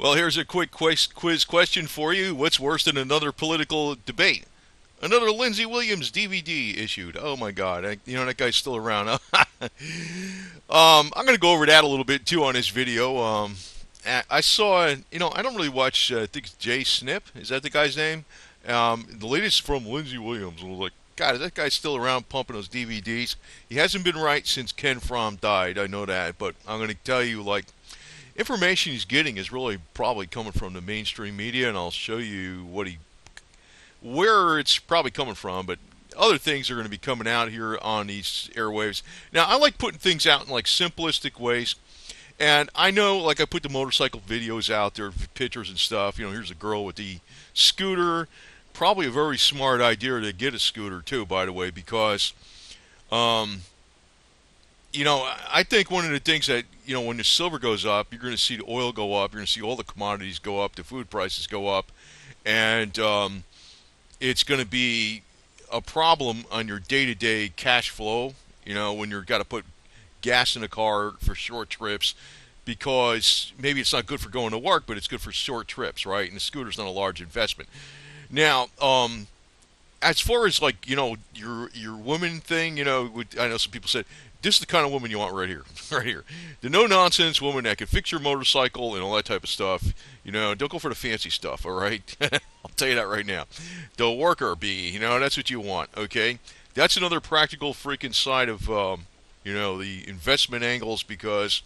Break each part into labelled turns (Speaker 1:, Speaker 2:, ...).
Speaker 1: Well, here's a quick quiz question for you. What's worse than another political debate? Another Lindsey Williams DVD issued. Oh my God! That guy's still around. I'm going to go over that a little bit too on this video. I saw. I don't really watch. I think it's Jay Snip. Is that the guy's name? The latest from Lindsey Williams. I was like, God, is that guy still around pumping those DVDs? He hasn't been right since Ken Fromm died. I know that, but I'm going to tell you, like, information he's getting is really probably coming from the mainstream media, and I'll show you where it's probably coming from. But other things are going to be coming out here on these airwaves. Now, I like putting things out in like simplistic ways. And I know, like, I put the motorcycle videos out there, pictures and stuff. Here's a girl with the scooter. Probably a very smart idea to get a scooter, too, by the way, because, um, I think one of the things that, when the silver goes up, you're going to see the oil go up. You're going to see all the commodities go up, the food prices go up. And it's going to be a problem on your day-to-day cash flow, when you've got to put gas in a car for short trips because maybe it's not good for going to work, but it's good for short trips, right? And the scooter's not a large investment. Now, as far as like your woman thing, I know some people said this is the kind of woman you want right here, right here, the no nonsense woman that can fix your motorcycle and all that type of stuff. Don't go for the fancy stuff, all right? I'll tell you that right now. The worker bee, that's what you want, okay? That's another practical freaking side of the investment angles because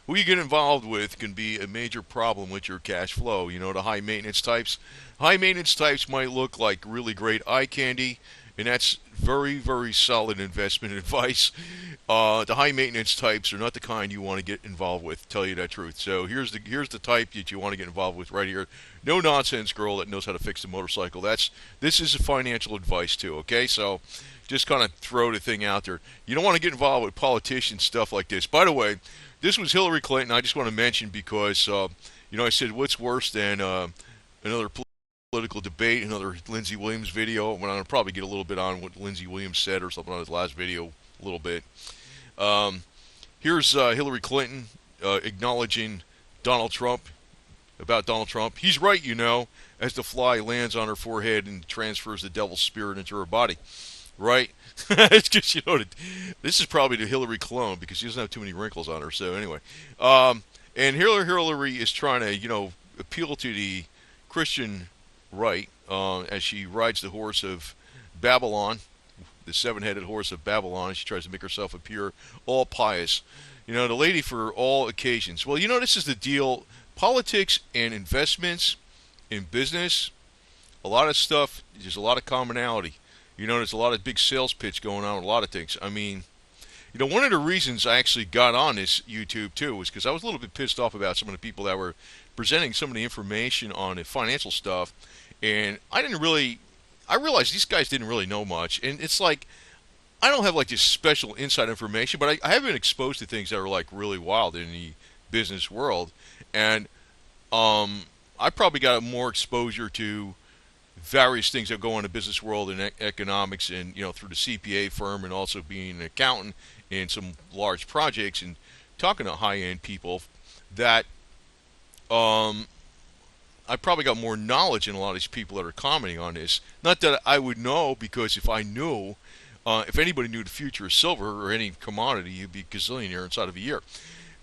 Speaker 1: who you get involved with can be a major problem with your cash flow. The high maintenance types. High maintenance types might look like really great eye candy, and that's very, very solid investment advice. The high maintenance types are not the kind you want to get involved with, to tell you that truth. So here's the type that you want to get involved with right here. No nonsense girl that knows how to fix the motorcycle. This is a financial advice too, okay? So just kind of throw the thing out there. You don't want to get involved with politicians, stuff like this. By the way, this was Hillary Clinton. I just want to mention because, I said what's worse than another political debate, another Lindsey Williams video. I'm going to probably get a little bit on what Lindsey Williams said or something on his last video a little bit. Here's Hillary Clinton acknowledging Donald Trump, about Donald Trump. He's right, as the fly lands on her forehead and transfers the devil's spirit into her body. Right? It's just, this is probably the Hillary clone because she doesn't have too many wrinkles on her. So anyway, and Hillary is trying to, appeal to the Christian right as she rides the horse of Babylon, the seven-headed horse of Babylon. She tries to make herself appear all pious. The lady for all occasions. Well, this is the deal. Politics and investments in business, a lot of stuff, there's a lot of commonality. There's a lot of big sales pitch going on with a lot of things. I mean, one of the reasons I actually got on this YouTube too was because I was a little bit pissed off about some of the people that were presenting some of the information on the financial stuff, and I realized these guys didn't really know much, and it's like, I don't have like this special inside information, but I have been exposed to things that are like really wild in the business world, and I probably got more exposure to various things that go on in the business world and economics and through the CPA firm and also being an accountant in some large projects and talking to high-end people that I probably got more knowledge than a lot of these people that are commenting on this. Not that I would know, because if I knew, if anybody knew the future of silver or any commodity, you'd be a gazillionaire inside of a year.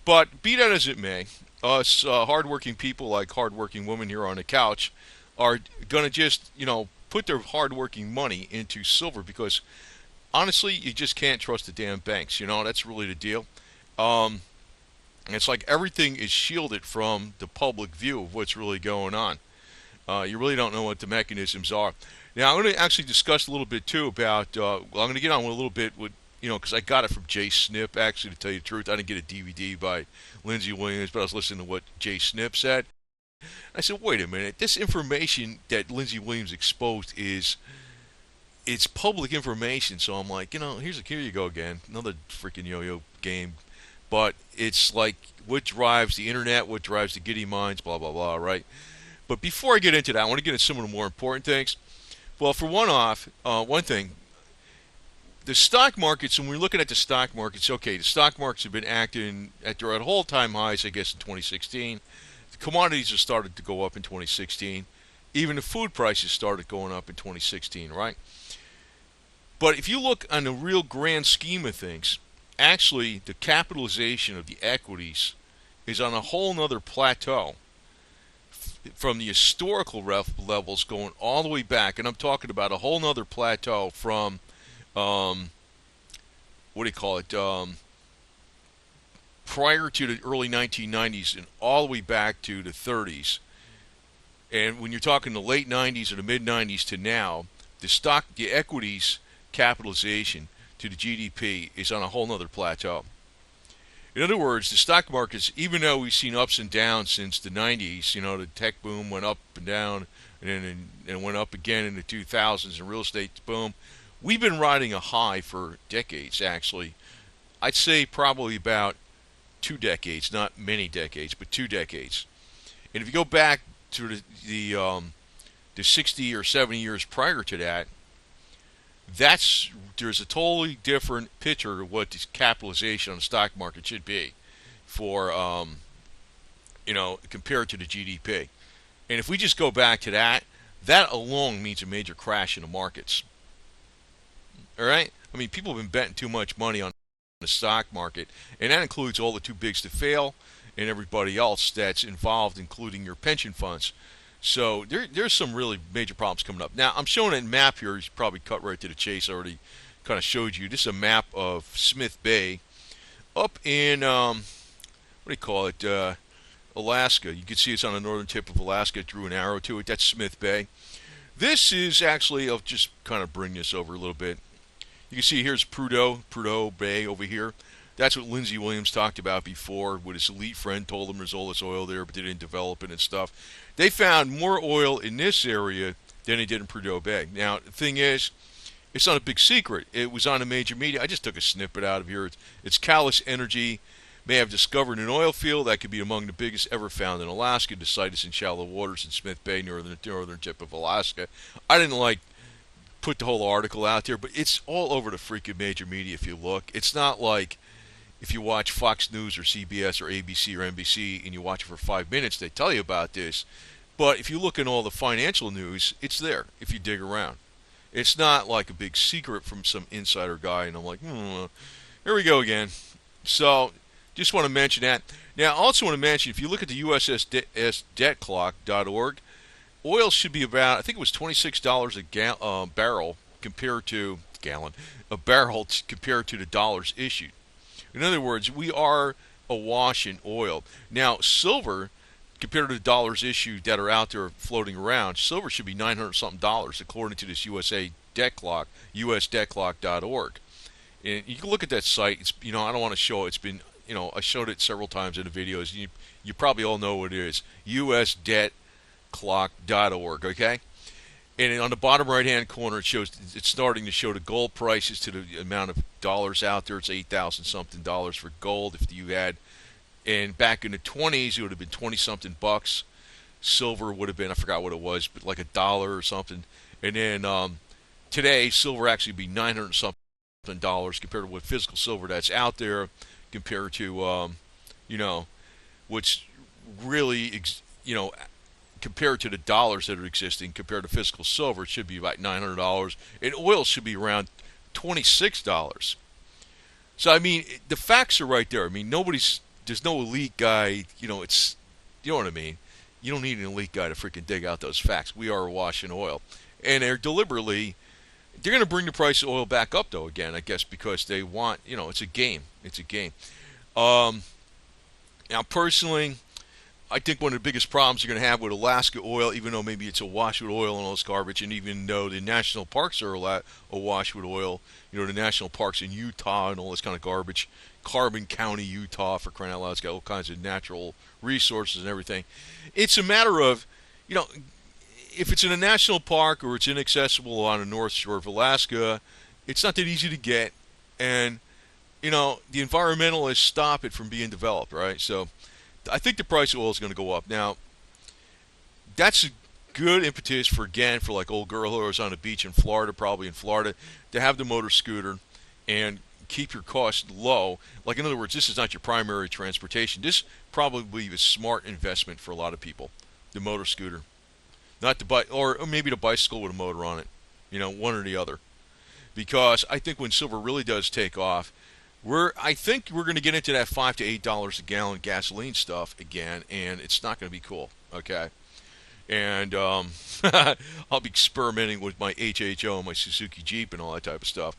Speaker 1: But be that as it may, us hardworking people like hardworking women here on the couch are going to just, put their hardworking money into silver because, honestly, you just can't trust the damn banks. That's really the deal. It's like everything is shielded from the public view of what's really going on. You really don't know what the mechanisms are. Now, I'm going to actually discuss a little bit, too, about, I'm going to get on with a little bit with, because I got it from Jay Snip, actually, to tell you the truth. I didn't get a DVD by Lindsey Williams, but I was listening to what Jay Snip said. I said, wait a minute, this information that Lindsey Williams exposed it's public information. So I'm like, here you go again, another freaking yo-yo game. But it's like, what drives the internet, what drives the giddy minds, blah, blah, blah, right? But before I get into that, I want to get into some of the more important things. Well, for one thing, the stock markets, when we're looking at the stock markets, okay, the stock markets have been acting at their all-time highs, I guess, in 2016. commodities have started to go up in 2016. Even the food prices started going up in 2016, right? But if you look on the real grand scheme of things, actually the capitalization of the equities is on a whole nother plateau from the historical levels going all the way back. And I'm talking about a whole nother plateau from, what do you call it, prior to the early 1990s and all the way back to the 30s. And when you're talking the late 90s or the mid 90s to now, the equities capitalization to the GDP is on a whole nother plateau. In other words, the stock markets, even though we've seen ups and downs since the 90s, the tech boom went up and down and then went up again in the 2000s, and real estate boom, we've been riding a high for decades, actually. I'd say probably about 2 decades, not many decades, but 2 decades. And if you go back to the 60 or 70 years prior to that, there's a totally different picture of what the capitalization on the stock market should be for compared to the GDP. And if we just go back to that, that alone means a major crash in the markets. All right? I mean, people have been betting too much money on the stock market, and that includes all the too bigs to fail and everybody else that's involved, including your pension funds. So there's some really major problems coming up. Now, I'm showing a map here. You probably cut right to the chase. I already kind of showed you. This is a map of Smith Bay up in, what do you call it, Alaska. You can see it's on the northern tip of Alaska. It drew an arrow to it. That's Smith Bay. This is actually, I'll just kind of bring this over a little bit. You can see here's Prudhoe Bay over here. That's what Lindsey Williams talked about before, what his elite friend told him there's all this oil there, but they didn't develop it and stuff. They found more oil in this area than they did in Prudhoe Bay. Now, the thing is, it's not a big secret. It was on the major media. I just took a snippet out of here. It's Callus Energy may have discovered an oil field that could be among the biggest ever found in Alaska. The site is in shallow waters in Smith Bay, northern tip of Alaska. I didn't put the whole article out there, but it's all over the freaking major media if you look. It's not like if you watch Fox News or CBS or ABC or NBC and you watch it for 5 minutes, they tell you about this. But if you look in all the financial news, it's there if you dig around. It's not like a big secret from some insider guy, and I'm like, here we go again. So just want to mention that. Now, I also want to mention, if you look at the USSDebtClock.org, oil should be about, I think it was $26 a barrel compared to a barrel compared to the dollars issued. In other words, we are awash in oil. Now, silver, compared to the dollars issued that are out there floating around, silver should be $900-something according to this USA Debt Clock, USDebtClock.org. And you can look at that site. It's, I don't want to show it. It's been, I showed it several times in the videos. You probably all know what it is. USDebtClock.org, okay? And on the bottom right-hand corner, it's starting to show the gold prices to the amount of dollars out there. It's $8,000-something for gold. If you had, and back in the 20s, it would have been 20-something bucks. Silver would have been, I forgot what it was, but like $1 or something. And then today, silver actually would be $900-something compared to what physical silver that's out there, compared to, what's really, compared to the dollars that are existing, compared to physical silver, it should be about $900, and oil should be around $26. So, I mean, the facts are right there. I mean, there's no elite guy, you know what I mean? You don't need an elite guy to freaking dig out those facts. We are awash in oil. And they're going to bring the price of oil back up, though, again, I guess, because they want, it's a game. It's a game. Now, personally, I think one of the biggest problems you're going to have with Alaska oil, even though maybe it's awash with oil and all this garbage, and even though the national parks are awash with oil, the national parks in Utah and all this kind of garbage, Carbon County, Utah, for crying out loud, it's got all kinds of natural resources and everything. It's a matter of, if it's in a national park or it's inaccessible on the North Shore of Alaska, it's not that easy to get, and, the environmentalists stop it from being developed, right? So I think the price of oil is going to go up. Now, that's a good impetus for like old girl who was on a beach in Florida, probably in Florida, to have the motor scooter and keep your costs low. Like, in other words, this is not your primary transportation. This probably is a smart investment for a lot of people. The motor scooter, not the bike, or maybe the bicycle with a motor on it. One or the other. Because I think when silver really does take off, I think we're going to get into that $5 to $8 a gallon gasoline stuff again, and it's not going to be cool. Okay. And I'll be experimenting with my HHO and my Suzuki Jeep and all that type of stuff.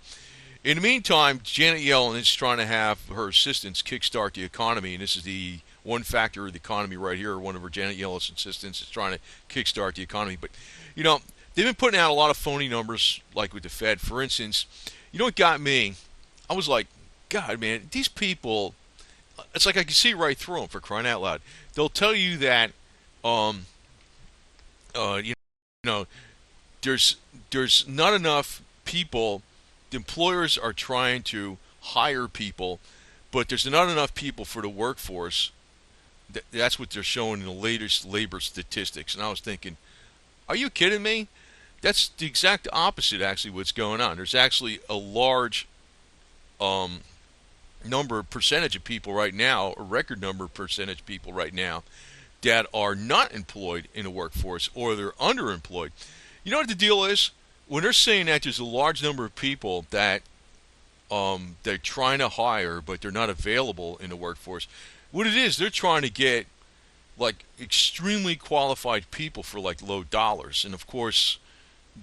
Speaker 1: In the meantime, Janet Yellen is trying to have her assistants kickstart the economy, and this is the one factor of the economy right here. One of her Janet Yellen's assistants is trying to kickstart the economy. But, they've been putting out a lot of phony numbers, like with the Fed. For instance, what got me? I was like, God, man, these people, it's like I can see right through them, for crying out loud. They'll tell you that, you know, there's not enough people. The employers are trying to hire people, but there's not enough people for the workforce. That's what they're showing in the latest labor statistics. And I was thinking, are you kidding me? That's the exact opposite, actually, what's going on. There's actually a large percentage of people right now, a record number of percentage of people right now, that are not employed in the workforce, or they're underemployed. You know what the deal is? When they're saying that there's a large number of people that they're trying to hire, but they're not available in the workforce, what it is, they're trying to get like extremely qualified people for like low dollars. And of course,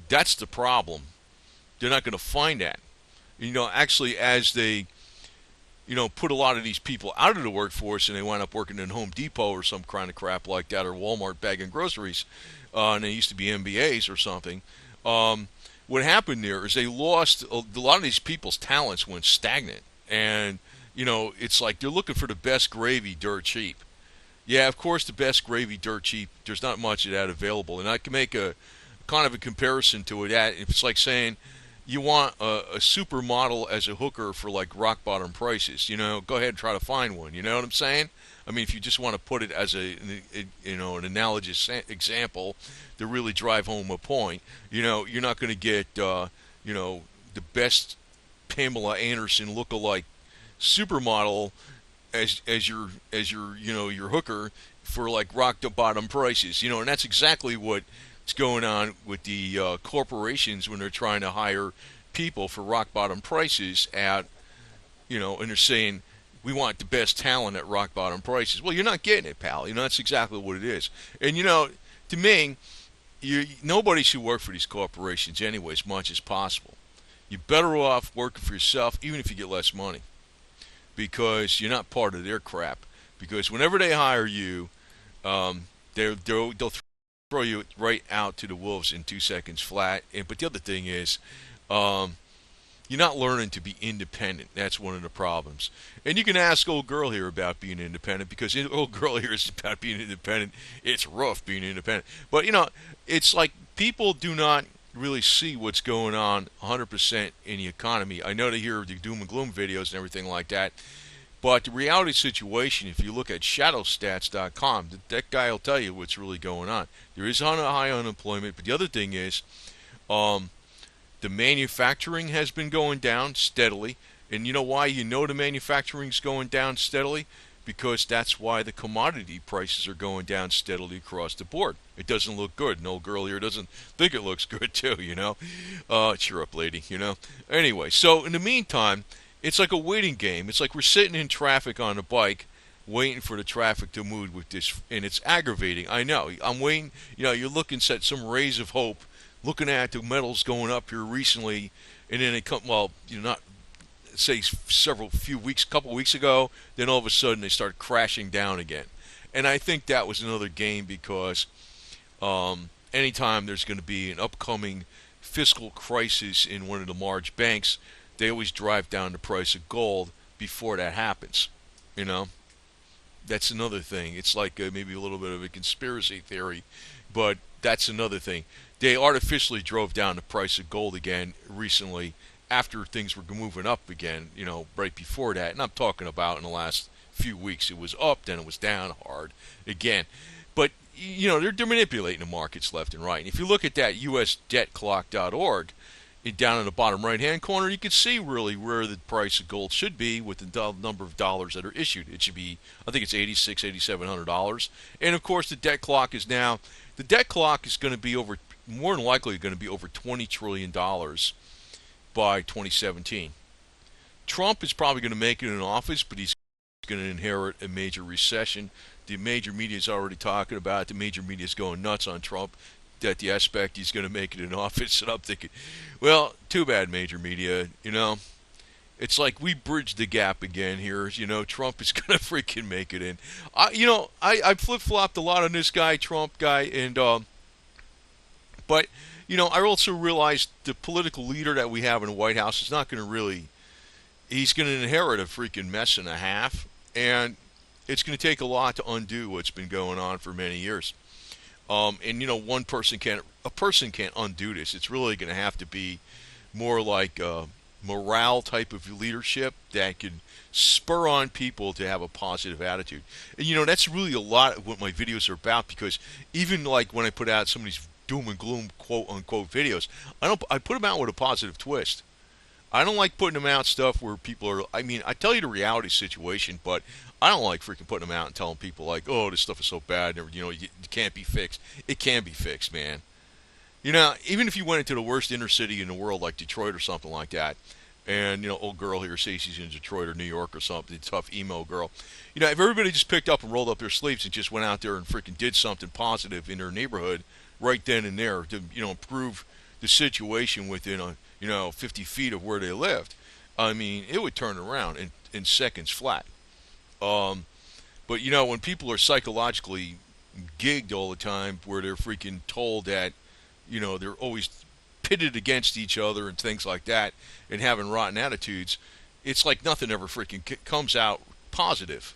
Speaker 1: that's the problem. They're not going to find that. Actually, as they put a lot of these people out of the workforce and they wind up working in Home Depot or some kind of crap like that, or Walmart bagging groceries, and they used to be MBAs or something. What happened there is they lost a lot of these people's talents, went stagnant. And, it's like they're looking for the best gravy dirt cheap. Yeah, of course, the best gravy dirt cheap, there's not much of that available. And I can make a kind of a comparison to it. It's like saying you want a supermodel as a hooker for like rock bottom prices. Go ahead and try to find one. You know what I'm saying? I mean, if you just want to put it as an analogous example to really drive home a point, you're not going to get the best Pamela Anderson lookalike supermodel as your your hooker for like rock bottom prices. And that's exactly what's going on with the corporations when they're trying to hire people for rock bottom prices and they're saying, we want the best talent at rock bottom prices. Well, you're not getting it, pal. That's exactly what it is. And, to me, nobody should work for these corporations anyway as much as possible. You're better off working for yourself, even if you get less money, because you're not part of their crap. Because whenever they hire you, they'll throw you right out to the wolves in 2 seconds flat. But the other thing is, you're not learning to be independent. That's one of the problems. And you can ask old girl here about being independent, because old girl here is about being independent. It's rough being independent. But, it's like people do not really see what's going on 100% in the economy. I know they hear the doom and gloom videos and everything like that. But the reality situation, if you look at shadowstats.com, that guy will tell you what's really going on. There is high unemployment, but the other thing is, the manufacturing has been going down steadily. And you know why the manufacturing's going down steadily? Because that's why the commodity prices are going down steadily across the board. It doesn't look good. An old girl here doesn't think it looks good too, Cheer up, lady, Anyway, so in the meantime, it's like a waiting game. It's like we're sitting in traffic on a bike waiting for the traffic to move with this, and it's aggravating. I know. I'm waiting. You're looking at some rays of hope, looking at the metals going up here recently, and then they come, not say couple weeks ago, then all of a sudden they start crashing down again. And I think that was another game, because anytime there's going to be an upcoming fiscal crisis in one of the large banks, they always drive down the price of gold before that happens. That's another thing. It's like maybe a little bit of a conspiracy theory, but that's another thing. They artificially drove down the price of gold again recently, after things were moving up again, right before that. And I'm talking about in the last few weeks. It was up, then it was down hard again. But, they're manipulating the markets left and right. And if you look at that USDebtClock.org, down in the bottom right hand corner, you can see really where the price of gold should be with the number of dollars that are issued. It should be, I think it's $8,700. And of course, the debt clock is now, the debt clock is going to be over, more than likely going to be over $20 trillion by 2017. Trump is probably going to make it in office, but he's going to inherit a major recession. The major media is already talking about it. The major media is going nuts on Trump, that the aspect he's going to make it in office. And I'm thinking, well, too bad, major media. It's like we bridged the gap again here. Trump is going to freaking make it in. I flip-flopped a lot on this guy, Trump guy, and but I also realized the political leader that we have in the White House is not going to really. He's going to inherit a freaking mess and a half, and it's going to take a lot to undo what's been going on for many years. One person can't, a person can't undo this. It's really going to have to be more like a morale type of leadership that can spur on people to have a positive attitude. And that's really a lot of what my videos are about, because even like when I put out some of these doom and gloom quote unquote videos, I put them out with a positive twist. I don't like putting them out stuff where people are, I tell you the reality situation, but I don't like freaking putting them out and telling people like, oh, this stuff is so bad, and, it can't be fixed. It can be fixed, man. Even if you went into the worst inner city in the world, like Detroit or something like that, and, old girl here says she's in Detroit or New York or something, tough emo girl. If everybody just picked up and rolled up their sleeves and just went out there and freaking did something positive in their neighborhood right then and there to, improve the situation within 50 feet of where they lived, it would turn around in seconds flat. But when people are psychologically gigged all the time, where they're freaking told that, they're always pitted against each other and things like that, and having rotten attitudes, it's like nothing ever freaking comes out positive.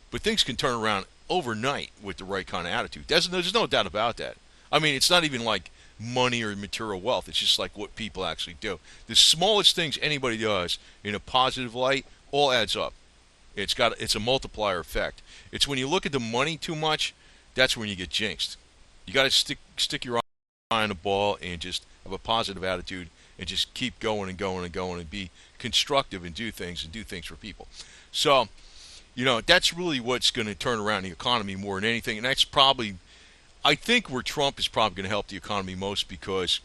Speaker 1: But things can turn around overnight with the right kind of attitude. There's no doubt about that. It's not even like money or material wealth. It's just like what people actually do. The smallest things anybody does in a positive light all adds up. It's a multiplier effect. It's when you look at the money too much, that's when you get jinxed. You got to stick your eye on the ball and just have a positive attitude and just keep going and going and going and be constructive and do things for people. So, that's really what's going to turn around the economy more than anything. And that's probably, I think, where Trump is probably going to help the economy most, because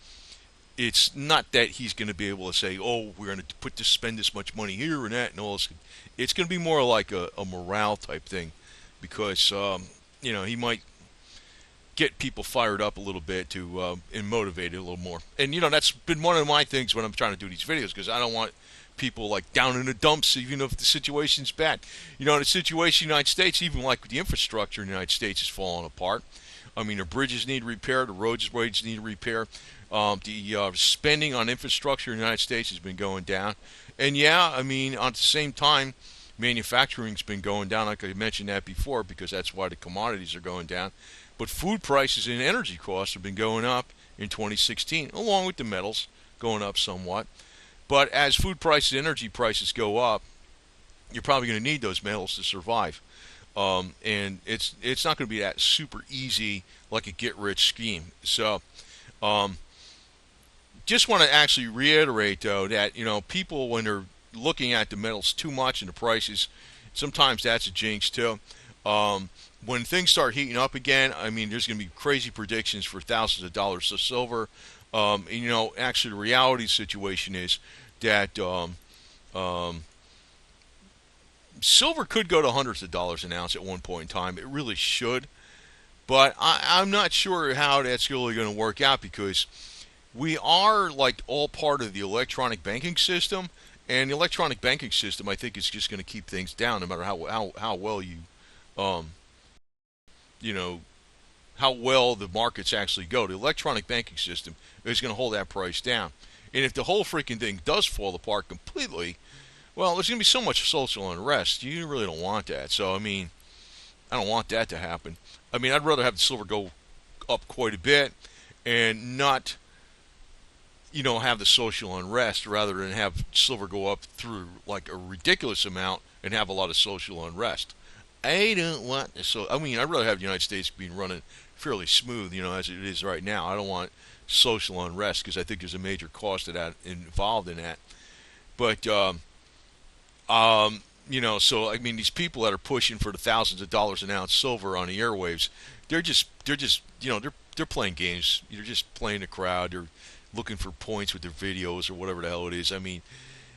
Speaker 1: it's not that he's going to be able to say, oh, we're going to spend this much money here and that and all this. It's going to be more like a morale type thing, because he might get people fired up a little bit to and motivated a little more. And that's been one of my things when I'm trying to do these videos, because I don't want people like down in the dumps, even if the situation's bad. The situation in the United States, even like the infrastructure in the United States, is falling apart. The bridges need repair, the roads need repair. The spending on infrastructure in the United States has been going down. And at the same time, manufacturing's been going down, like I mentioned that before, because that's why the commodities are going down. But food prices and energy costs have been going up in 2016, along with the metals going up somewhat. But as food prices and energy prices go up, you're probably going to need those metals to survive. And it's not going to be that super easy, like a get-rich scheme. So, just want to actually reiterate, though, that people, when they're looking at the metals too much and the prices, sometimes that's a jinx too. When things start heating up again, there's going to be crazy predictions for thousands of dollars of silver. Actually, the reality situation is that silver could go to hundreds of dollars an ounce at one point in time. It really should. But I'm not sure how that's really going to work out, because we are like all part of the electronic banking system. And the electronic banking system, I think, is just going to keep things down, no matter how well you, how well the markets actually go. The electronic banking system is going to hold that price down. And if the whole freaking thing does fall apart completely, well, there's going to be so much social unrest. You really don't want that. So, I don't want that to happen. I'd rather have the silver go up quite a bit and not, have the social unrest, rather than have silver go up through like a ridiculous amount and have a lot of social unrest. I don't want this. So I mean, I'd rather have the United States being running fairly smooth, as it is right now. I don't want social unrest because I think there's a major cost of that involved in that. But so I mean, these people that are pushing for the thousands of dollars an ounce silver on the airwaves, they're just they're playing games. They're just playing the crowd. They're looking for points with their videos or whatever the hell it is. I mean,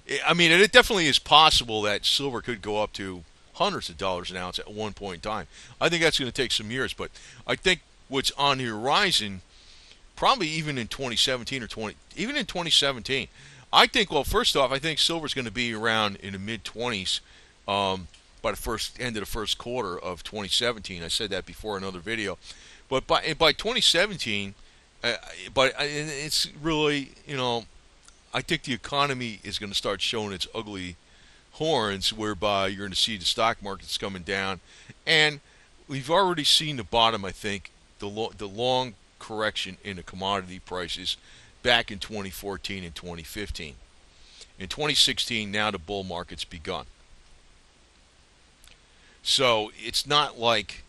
Speaker 1: it definitely is possible that silver could go up to hundreds of dollars an ounce at one point in time. I think that's going to take some years, but I think what's on the horizon, probably even in 2017 or even in 2017, I think. Well, first off, I think silver's going to be around in the mid 20s by the first end of the first quarter of 2017. I said that before in another video, but by 2017, but it's really I think the economy is going to start showing its ugly horns, whereby you're going to see the stock markets coming down, and we've already seen the bottom. I think the long correction in the commodity prices back in 2014 and 2015. In 2016, now the bull market's begun. So it's not like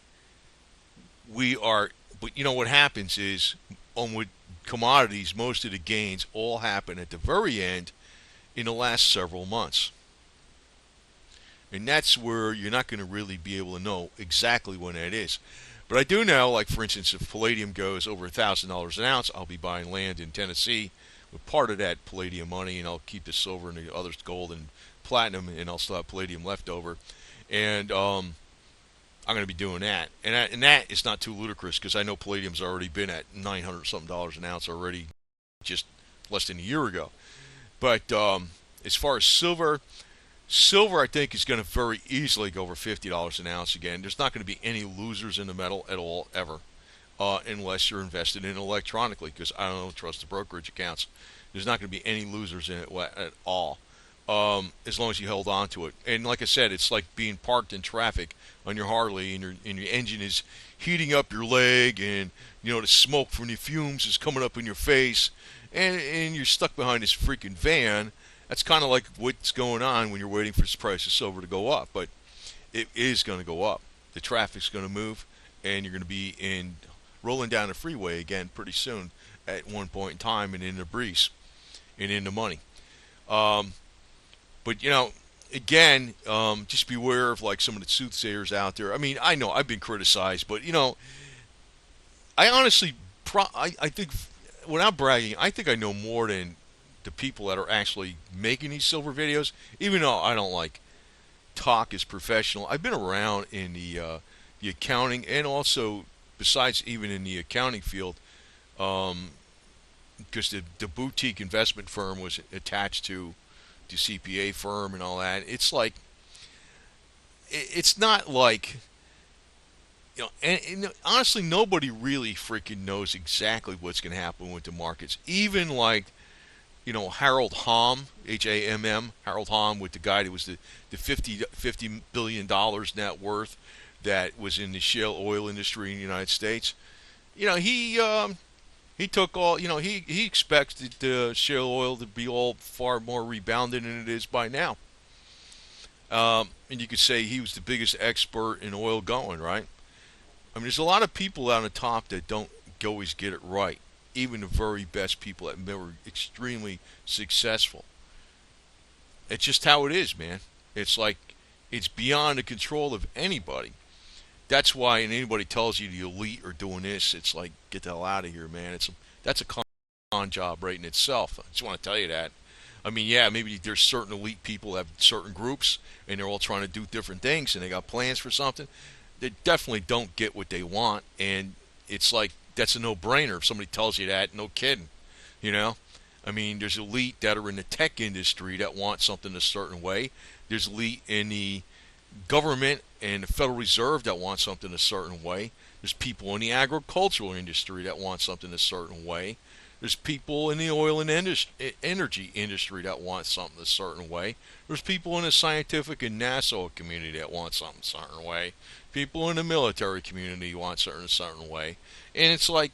Speaker 1: we are, but what happens is with commodities, most of the gains all happen at the very end in the last several months. And that's where you're not going to really be able to know exactly when that is. But I do know, like for instance, if palladium goes over $1,000 an ounce, I'll be buying land in Tennessee with part of that palladium money, and I'll keep the silver and the others gold and platinum, and I'll still have palladium left over. And I'm going to be doing that. And that is not too ludicrous because I know palladium's already been at 900 something dollars an ounce already just less than a year ago. But as far as silver, I think is going to very easily go over $50 an ounce again. There's not going to be any losers in the metal at all, ever, unless you're invested in it electronically, because I don't trust the brokerage accounts. There's not going to be any losers in it at all, as long as you held on to it. And like I said, it's like being parked in traffic on your Harley, and your engine is heating up your leg, and the smoke from the fumes is coming up in your face, and you're stuck behind this freaking van. That's kind of like what's going on when you're waiting for the price of silver to go up. But it is going to go up. The traffic's going to move, and you're going to be rolling down the freeway again pretty soon at one point in time, and in the breeze and in the money. But again, just beware of like some of the soothsayers out there. I mean, I know I've been criticized, but I honestly, I think, without bragging, I think I know more than the people that are actually making these silver videos. Even though I don't like talk as professional, I've been around in the accounting, and also besides even in the accounting field, because the boutique investment firm was attached to the CPA firm and all that. It's like, it's not like, and honestly, nobody really freaking knows exactly what's going to happen with the markets. Even like, Harold Hamm, Hamm, Harold Hamm, with the guy that was the $50 billion net worth that was in the shale oil industry in the United States. He took all, he expected the shale oil to be all far more rebounded than it is by now. And you could say he was the biggest expert in oil going, right? I mean, there's a lot of people out on the top that don't always get it right. Even the very best people that were extremely successful. It's just how it is, man. It's like, it's beyond the control of anybody. That's why, and anybody tells you the elite are doing this, it's like, get the hell out of here, man. That's a con job right in itself. I just want to tell you that. I mean, yeah, maybe there's certain elite people that have certain groups, and they're all trying to do different things, and they got plans for something. They definitely don't get what they want, and it's like, that's a no-brainer. If somebody tells you that, no kidding. I mean, there's elite that are in the tech industry that want something a certain way. There's elite in the government and the Federal Reserve that want something a certain way. There's people in the agricultural industry that want something a certain way. There's people in the oil and energy industry that want something a certain way. There's people in the scientific and NASA community that want something a certain way. People in the military community want something a certain way. And it's like,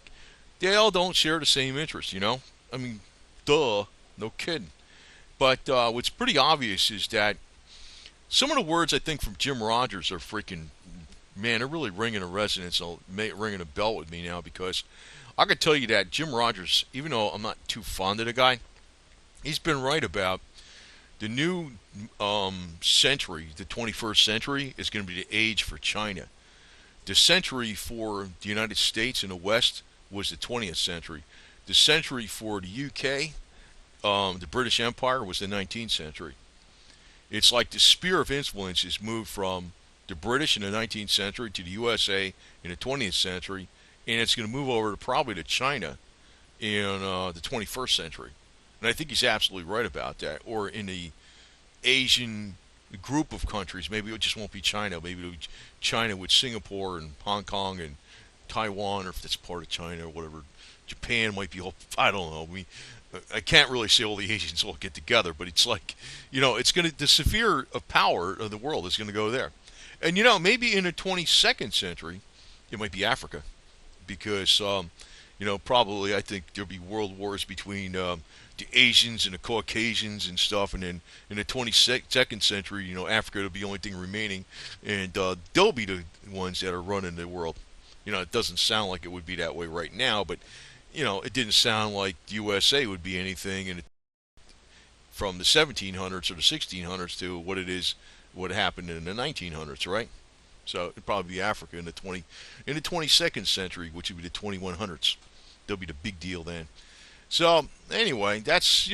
Speaker 1: they all don't share the same interest, I mean, duh, no kidding. But what's pretty obvious is that some of the words I think from Jim Rogers are freaking man, they're really ringing a resonance, ringing a bell with me now, because I could tell you that Jim Rogers, even though I'm not too fond of the guy, he's been right about the new century. The 21st century is going to be the age for China. The century for the United States and the West was the 20th century. The century for the UK, the British Empire, was the 19th century. It's like the sphere of influence has moved from the British in the 19th century to the USA in the 20th century, and it's going to move over to probably to China in the 21st century. And I think he's absolutely right about that. Or in the Asian group of countries, maybe it just won't be China. Maybe it'll be China with Singapore and Hong Kong and Taiwan, or if that's part of China or whatever. Japan might be all, I don't know. I can't really say all the Asians all get together, but it's like, it's going to, the sphere of power of the world is going to go there. And, maybe in the 22nd century, it might be Africa, because, probably I think there'll be world wars between the Asians and the Caucasians and stuff, and then in the 22nd century, Africa will be the only thing remaining, and they'll be the ones that are running the world. It doesn't sound like it would be that way right now, but it didn't sound like the USA would be anything from the 1700s or the 1600s to what happened in the 1900s, right? So it'd probably be Africa in the 22nd century, which would be the 2100s. They'll be the big deal then. So anyway, that's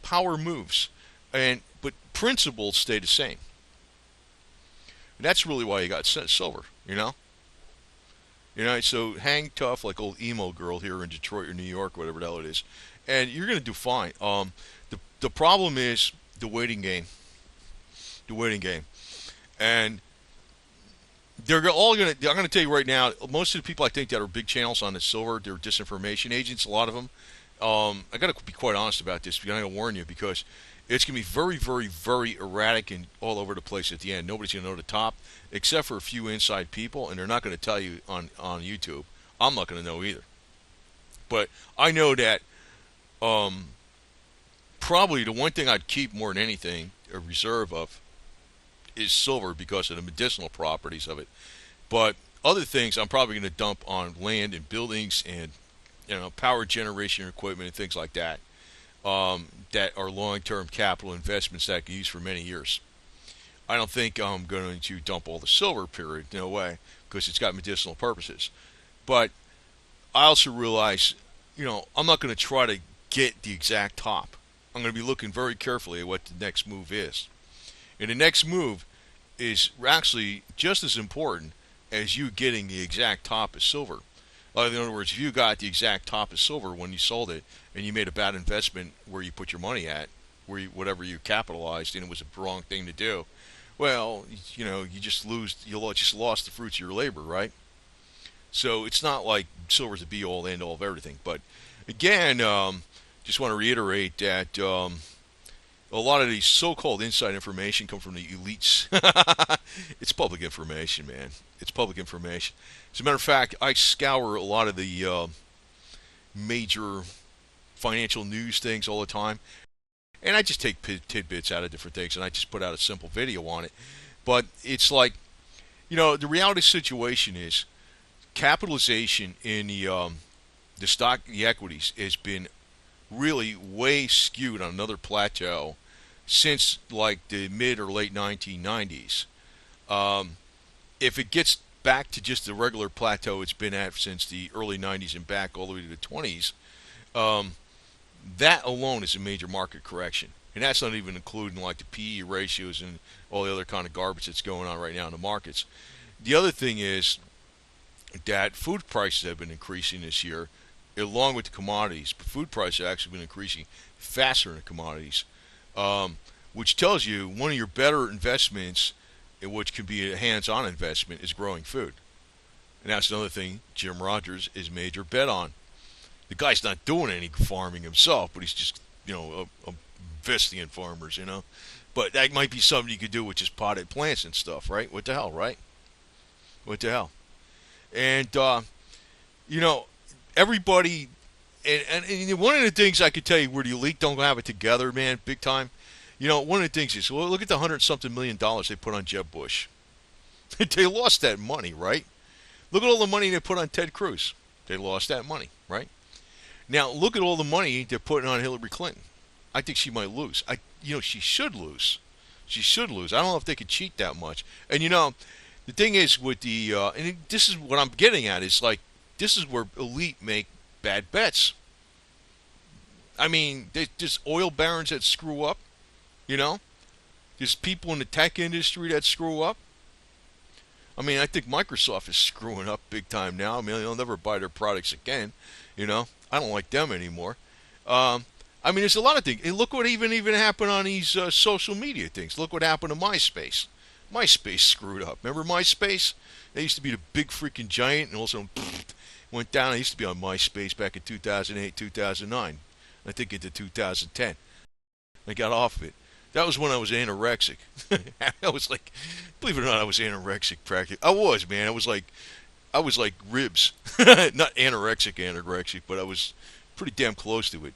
Speaker 1: power moves, but principles stay the same. And that's really why you got silver, So hang tough like old emo girl here in Detroit or New York, whatever the hell it is, and you're going to do fine. The problem is the waiting game. The waiting game. And they're all going to, I'm going to tell you right now, most of the people I think that are big channels on the silver, they're disinformation agents, a lot of them. I got to be quite honest about this, because I'm going to warn you, because it's going to be very, very, very erratic and all over the place at the end. Nobody's going to know the top, except for a few inside people, and they're not going to tell you on YouTube. I'm not going to know either. But I know that probably the one thing I'd keep more than anything, a reserve of, is silver, because of the medicinal properties of it. But other things I'm probably going to dump on land and buildings and power generation equipment and things like that, that are long-term capital investments that I can use for many years. I don't think I'm going to dump all the silver, period, no way, because it's got medicinal purposes. But I also realize, I'm not going to try to get the exact top. I'm going to be looking very carefully at what the next move is. And the next move is actually just as important as you getting the exact top of silver. In other words, if you got the exact top of silver when you sold it, and you made a bad investment where you put your money at, whatever you capitalized, and it was a wrong thing to do, well, you just lost the fruits of your labor, right? So it's not like silver's the be-all, end-all of everything. But again, just want to reiterate that a lot of these so-called inside information come from the elites. It's public information, man. It's public information. As a matter of fact, I scour a lot of the major financial news things all the time, and I just take tidbits out of different things, and I just put out a simple video on it. But it's like, the reality situation is capitalization in the stock, the equities, has been really way skewed on another plateau since like the mid or late 1990s. If it gets back to just the regular plateau it's been at since the early 90s and back all the way to the 20s, that alone is a major market correction. And that's not even including like the PE ratios and all the other kind of garbage that's going on right now in the markets. The other thing is that food prices have been increasing this year, along with the commodities. But food prices have actually been increasing faster than the commodities, which tells you one of your better investments, which could be a hands-on investment, is growing food. And that's another thing Jim Rogers is major bet on. The guy's not doing any farming himself, but he's just, investing in farmers, But that might be something you could do with just potted plants and stuff, right? What the hell, right? What the hell? And, everybody, and one of the things I could tell you where the elite don't have it together, man, big time, one of the things is, well, look at the $100-something million they put on Jeb Bush. They lost that money, right? Look at all the money they put on Ted Cruz. They lost that money, right? Now look at all the money they're putting on Hillary Clinton. I think she might lose. She should lose. She should lose. I don't know if they could cheat that much. And the thing is with and this is what I'm getting at is like this is where elite make bad bets. I mean, there's oil barons that screw up. You know, there's people in the tech industry that screw up. I mean, I think Microsoft is screwing up big time now. I mean, they'll never buy their products again. I don't like them anymore. I mean, there's a lot of things. And look what even happened on these social media things. Look what happened to MySpace. MySpace screwed up. Remember MySpace? They used to be the big freaking giant, and also went down. I used to be on MySpace back in 2008, 2009. I think into 2010. I got off of it. That was when I was anorexic. I was like, believe it or not, I was anorexic practically. I was, man. I was like ribs. Not anorexic, but I was pretty damn close to it.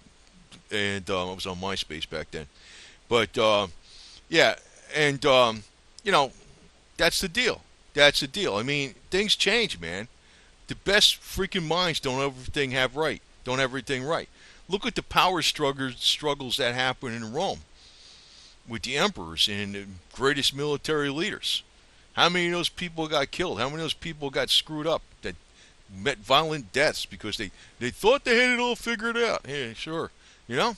Speaker 1: And I was on MySpace back then. But, yeah, and, that's the deal. That's the deal. I mean, things change, man. The best freaking minds don't have everything right. Look at the power struggles that happen in Rome with the emperors and the greatest military leaders. How many of those people got killed? How many of those people got screwed up that met violent deaths because they thought they had it all figured out? Yeah, sure. You know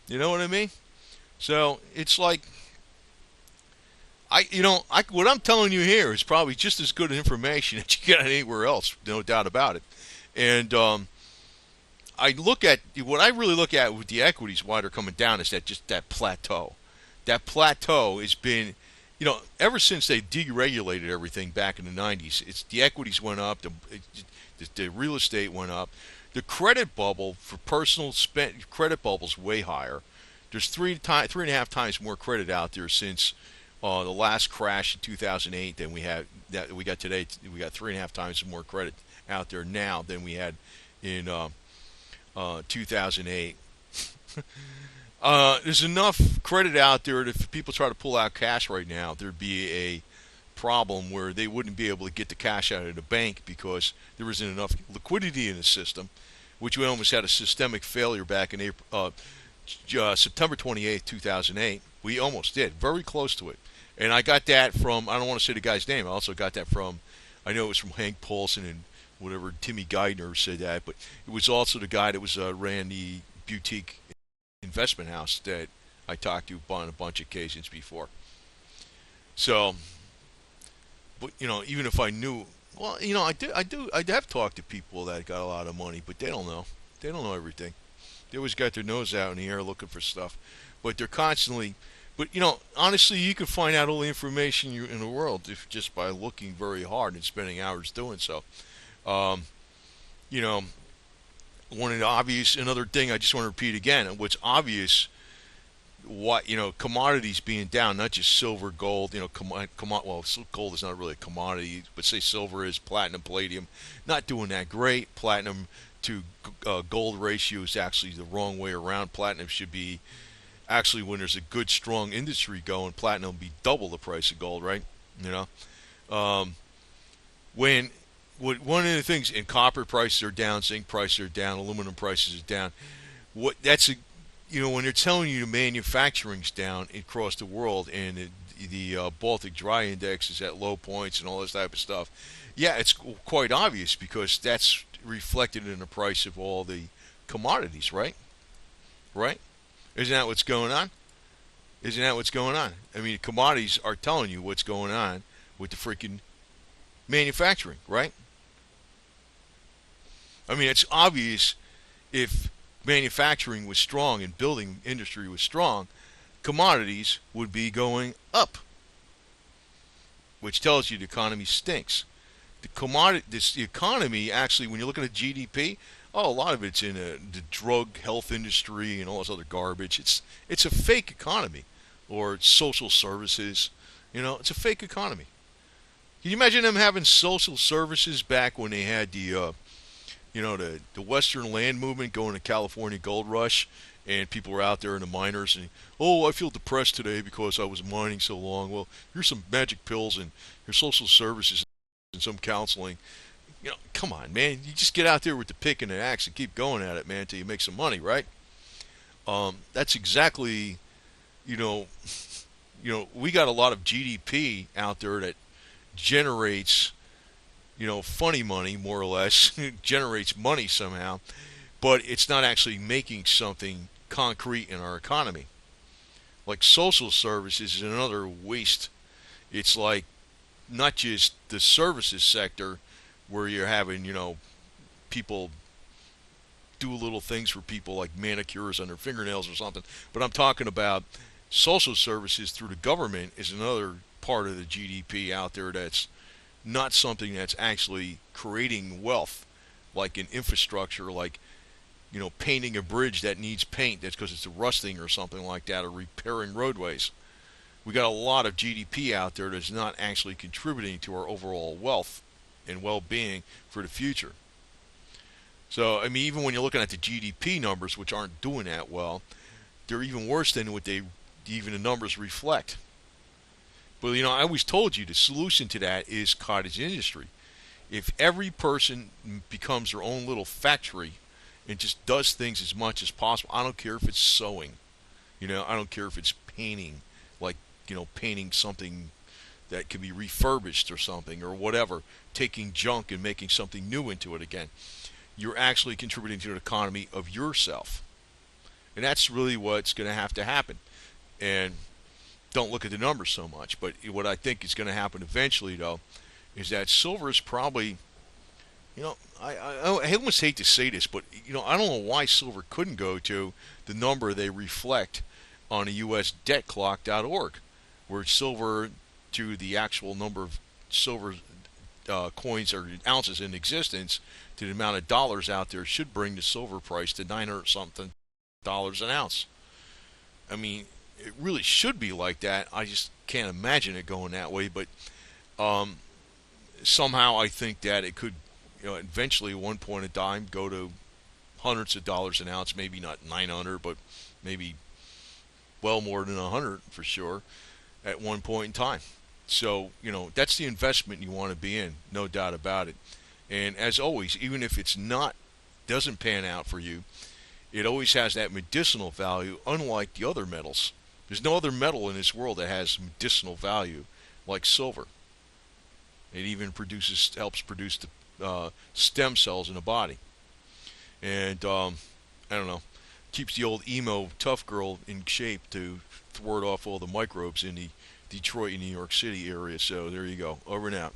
Speaker 1: what I mean? So it's like what I'm telling you here is probably just as good information that you get anywhere else, no doubt about it. And what I really look at with the equities, why they're coming down, is that plateau. That plateau has been, ever since they deregulated everything back in the 90s. It's the equities went up, the real estate went up, the credit bubble for personal credit bubble's way higher. There's 3.5 times more credit out there since the last crash in 2008 than we got today. We got 3.5 times more credit out there now than we had in 2008. There's enough credit out there that if people try to pull out cash right now, there'd be a problem where they wouldn't be able to get the cash out of the bank because there isn't enough liquidity in the system, which we almost had a systemic failure back in September 28th, 2008. We almost did, very close to it. And I got that from, I don't want to say the guy's name, I also got that from, I know it was from Hank Paulson and whatever, Timmy Geithner said that, but it was also the guy that ran the boutique investment house that I talked to on a bunch of occasions before. So, but even if I knew, well, I have talked to people that got a lot of money, but they don't know. They don't know everything. They always got their nose out in the air looking for stuff, but they're constantly. But honestly, you can find out all the information in the world just by looking very hard and spending hours doing so. One of the obvious, another thing I just want to repeat again, what's obvious, commodities being down, not just silver, gold, well, gold is not really a commodity, but say silver is, platinum, palladium, not doing that great. Platinum to gold ratio is actually the wrong way around. Platinum should be, actually, when there's a good, strong industry going, platinum will be double the price of gold, right? One of the things, and copper prices are down, zinc prices are down, aluminum prices are down. When they're telling you the manufacturing's down across the world and the Baltic Dry Index is at low points and all this type of stuff, yeah, it's quite obvious because that's reflected in the price of all the commodities, right? Right? Isn't that what's going on? Isn't that what's going on? I mean, commodities are telling you what's going on with the freaking manufacturing, right? I mean, it's obvious if manufacturing was strong and building industry was strong, commodities would be going up, which tells you the economy stinks. The economy, actually, when you're looking at GDP, a lot of it's in the drug health industry and all this other garbage. It's a fake economy, or social services. It's a fake economy. Can you imagine them having social services back when they had the Western land movement going to California Gold Rush, and people are out there in the miners and, oh, I feel depressed today because I was mining so long. Well, here's some magic pills and here's social services and some counseling. Come on, man. You just get out there with the pick and the axe and keep going at it, man, until you make some money, right? That's exactly, you know, we got a lot of GDP out there that generates, funny money, more or less, generates money somehow, but it's not actually making something concrete in our economy. Like social services is another waste. It's like not just the services sector where you're having, people do little things for people like manicures on their fingernails or something, but I'm talking about social services through the government is another part of the GDP out there that's not something that's actually creating wealth, like in infrastructure, like painting a bridge that needs paint that's because it's rusting or something like that, or repairing roadways. We got a lot of GDP out there that's not actually contributing to our overall wealth and well-being for the future. So, I mean, even when you're looking at the GDP numbers, which aren't doing that well, they're even worse than what even the numbers reflect. But, I always told you the solution to that is cottage industry. If every person becomes their own little factory and just does things as much as possible, I don't care if it's sewing, I don't care if it's painting, like, painting something that can be refurbished or something or whatever, taking junk and making something new into it again. You're actually contributing to the economy of yourself. And that's really what's going to have to happen. And don't look at the numbers so much. But what I think is going to happen eventually, though, is that silver is probably, I almost hate to say this, but, I don't know why silver couldn't go to the number they reflect on a USDebtClock.org, where silver to the actual number of silver coins or ounces in existence to the amount of dollars out there should bring the silver price to 900 something dollars an ounce. I mean, it really should be like that. I just can't imagine it going that way, but somehow I think that it could, eventually at one point in time go to hundreds of dollars an ounce, maybe not 900, but maybe well more than 100 for sure at one point in time. So, that's the investment you want to be in, no doubt about it. And as always, even if doesn't pan out for you, it always has that medicinal value, unlike the other metals. There's no other metal in this world that has medicinal value like silver. It even helps produce the stem cells in the body. And, I don't know, keeps the old emo tough girl in shape to thwart off all the microbes in the Detroit and New York City area. So there you go. Over and out.